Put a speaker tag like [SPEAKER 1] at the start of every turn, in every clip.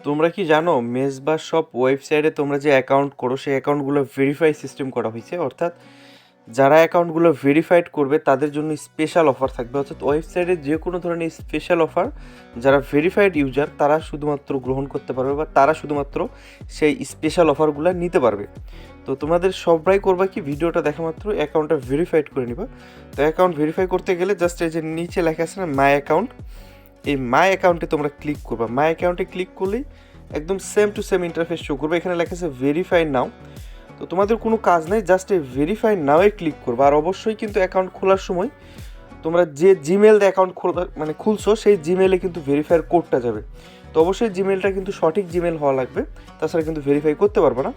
[SPEAKER 1] তোমরা কি জানো মেজবা সব ওয়েবসাইটে তোমরা যে অ্যাকাউন্ট করো সেই অ্যাকাউন্টগুলো ভেরিফাই সিস্টেম করা হয়েছে, অর্থাৎ যারা অ্যাকাউন্টগুলো ভেরিফাইড করবে তাদের জন্য স্পেশাল অফার থাকবে। অর্থাৎ ওয়েবসাইটে যে কোনো ধরনের স্পেশাল অফার যারা ভেরিফাইড ইউজার তারা শুধুমাত্র গ্রহণ করতে পারবে বা তারা শুধুমাত্র সেই স্পেশাল অফারগুলো নিতে পারবে। তো তোমাদের সবাই করবা কি, ভিডিওটা দেখা মাত্র অ্যাকাউন্টটা ভেরিফাইড করে নিবা। তো অ্যাকাউন্ট ভেরিফাই করতে গেলে জাস্ট এই যে নিচে লেখা আছে না মাই অ্যাকাউন্ট, এই মাই অ্যাকাউন্টে তোমরা ক্লিক করবা। মাই অ্যাকাউন্টে ক্লিক করলেই একদম same to same interface show করবে। এখানে লেখা আছে ভেরিফাই নাও। তো তোমাদের কোনো কাজ নেই, জাস্ট এই ভেরিফাই নাওয়ে ক্লিক করবা। আর অবশ্যই কিন্তু অ্যাকাউন্ট খোলার সময় তোমরা যে জিমেল দিয়ে অ্যাকাউন্ট খুলছো সেই জিমেলে কিন্তু ভেরিফাইয়ের কোডটা যাবে। তো অবশ্যই জিমেলটা কিন্তু সঠিক জিমেল হওয়া লাগবে, তাছাড়া কিন্তু ভেরিফাই করতে পারবে না।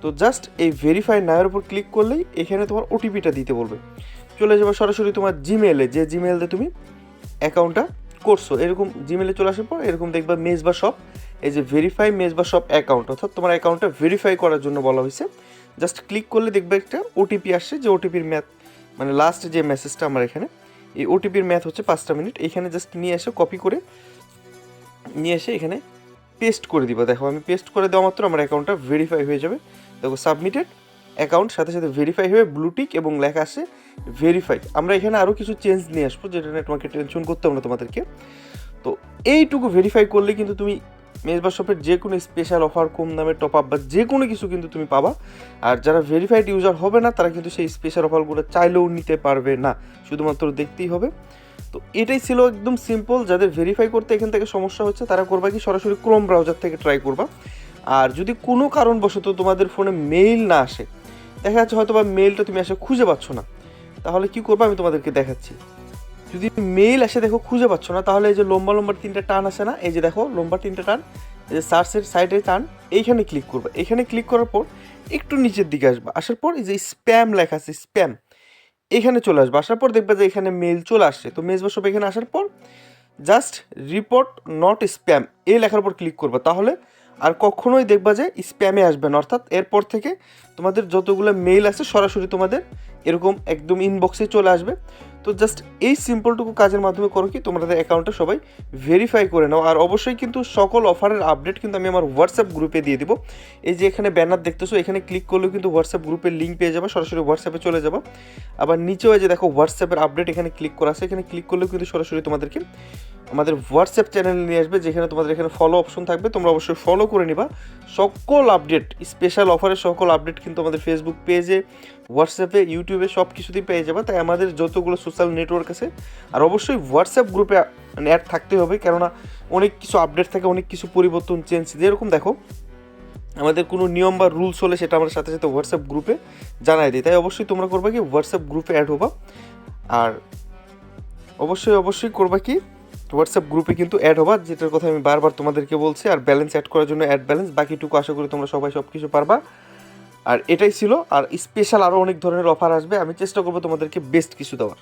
[SPEAKER 1] তো জাস্ট এই ভেরিফাই নাওয়ের উপর ক্লিক করলেই এখানে তোমার ওটিপিটা দিতে বলবে। চলে যাবে সরাসরি তোমার জিমেলে, যে জিমেল দিয়ে তুমি অ্যাকাউন্টটা করছো। এরকম জিমেলে চলে আসার পর এরকম দেখবা মেজবা শপ, এই যে ভেরিফাই মেজবা শপ অ্যাকাউন্ট, অর্থাৎ তোমার অ্যাকাউন্টটা ভেরিফাই করার জন্য বলা হয়েছে। জাস্ট ক্লিক করলে দেখবে একটা ওটিপি আসছে, যে ওটিপির ম্যাথ মানে লাস্ট যে মেসেজটা আমার এখানে, এই ওটিপির ম্যাথ হচ্ছে 5টা মিনিট। এখানে জাস্ট নিয়ে এসে কপি করে নিয়ে এসে এখানে পেস্ট করে দিবা। দেখো আমি পেস্ট করে দেওয়া মাত্র আমার অ্যাকাউন্টটা ভেরিফাই হয়ে যাবে। দেখো সাবমিটেড অ্যাকাউন্ট, সাথে সাথে ভেরিফাই হয়ে ব্লুটিক এবং লেখা আসে ভেরিফাই। আমরা এখানে আরও কিছু চেঞ্জ নিয়ে আসবো, যেটা নিয়ে তোমাকে টেনশন করতে হবে না তোমাদেরকে। তো এইটুকু ভেরিফাই করলে কিন্তু তুমি মেজবা শপের যে কোনো স্পেশাল অফার, কম দামে টপ আপ বা যে কোনো কিছু কিন্তু তুমি পাবা। আর যারা ভেরিফাইড ইউজার হবে না তারা কিন্তু সেই স্পেশাল অফারগুলো চাইলেও নিতে পারবে না, শুধুমাত্র দেখতেই হবে। তো এটাই ছিল একদম সিম্পল। যাদের ভেরিফাই করতে এখান থেকে সমস্যা হচ্ছে তারা করবা কি, সরাসরি ক্রোম ব্রাউজার থেকে ট্রাই করবা। আর যদি কোনো কারণবশত তোমাদের ফোনে মেইল না আসে, দেখা যাচ্ছে হয়তো বা মেইলটা তুমি আসে খুঁজে পাচ্ছ না, তাহলে কি করবা আমি তোমাদেরকে দেখাচ্ছি। যদি মেইল আসে দেখো খুঁজে পাচ্ছ না, তাহলে এই যে লম্বা লম্বা 3টা টান আছে না, এই যে দেখো লম্বা 3টা টান, এই যে সার্চের সাইডে টান, এইখানে ক্লিক করবা। এখানে ক্লিক করার পর একটু নিচের দিকে আসবা, আসার পর এই যে স্প্যাম লেখা আছে স্প্যাম, এখানে চলে আসবে। আসার পর দেখবা যে এখানে মেইল চলে আসছে। তো মেজবা সব এখানে আসার পর জাস্ট রিপোর্ট নট স্প্যাম এই লেখার উপর ক্লিক করবা, তাহলে আর কখনোই দেখবা যে স্প্যামে আসবে না। অর্থাৎ এরপর থেকে তোমাদের যতগুলো মেইল আছে সরাসরি তোমাদের এরকম একদম ইনবক্সে চলে আসবে। তো জাস্ট এই সিম্পলটুকু কাজের মাধ্যমে করো কি, তোমাদের অ্যাকাউন্টটা সবাই ভেরিফাই করে নাও। আর অবশ্যই কিন্তু সকল অফারের আপডেট কিন্তু আমি আমার হোয়াটসঅ্যাপ গ্রুপে দিয়ে দিব। এই যে এখানে ব্যানার দেখতেছো, এখানে ক্লিক করলেও কিন্তু হোয়াটসঅ্যাপ গ্রুপের লিঙ্ক পেয়ে যাবে, সরাসরি হোয়াটসঅ্যাপে চলে যাবো। আবার নিচেও যে দেখো হোয়াটসঅ্যাপের আপডেট এখানে ক্লিক করা আছে, এখানে ক্লিক করলেও কিন্তু সরাসরি তোমাদেরকে আমাদের হোয়াটসঅ্যাপ চ্যানেলে নিয়ে আসবে, যেখানে তোমাদের এখানে ফলো অপশন থাকবে, তোমরা অবশ্যই ফলো করে নিবা। সকল আপডেট, স্পেশাল অফারের সকল আপডেট কিন্তু আমাদের ফেসবুক পেজে, হোয়াটসঅ্যাপে, ইউটিউবে সব কিছুতেই পেয়ে যাবে। তাই আমাদের যতগুলো সোশ্যাল নেটওয়ার্ক আছে, আর অবশ্যই হোয়াটসঅ্যাপ গ্রুপে মানে অ্যাড থাকতে হবে, কেননা অনেক কিছু আপডেট থাকে, অনেক কিছু পরিবর্তন চেঞ্জ, যেরকম দেখো আমাদের কোনো নিয়ম বা রুলস হলে সেটা আমরা সাথে সাথে হোয়াটসঅ্যাপ গ্রুপে জানাই দিই। তাই অবশ্যই তোমরা করবা কি, হোয়াটসঅ্যাপ গ্রুপে অ্যাড হবা। আর অবশ্যই করবা কি, হোয়াটসঅ্যাপ গ্রুপে কিন্তু অ্যাড হবা, যেটার কথা আমি বারবার তোমাদেরকে বলছি। আর ব্যালেন্স অ্যাড করার জন্য অ্যাড ব্যালেন্স, বাকিটুকু আশা করি তোমরা সবাই সব কিছু পারবা। আর এটাই ছিল। আর স্পেশাল আরও অনেক ধরনের অফার আসবে, আমি চেষ্টা করবো তোমাদেরকে বেস্ট কিছু দেওয়ার।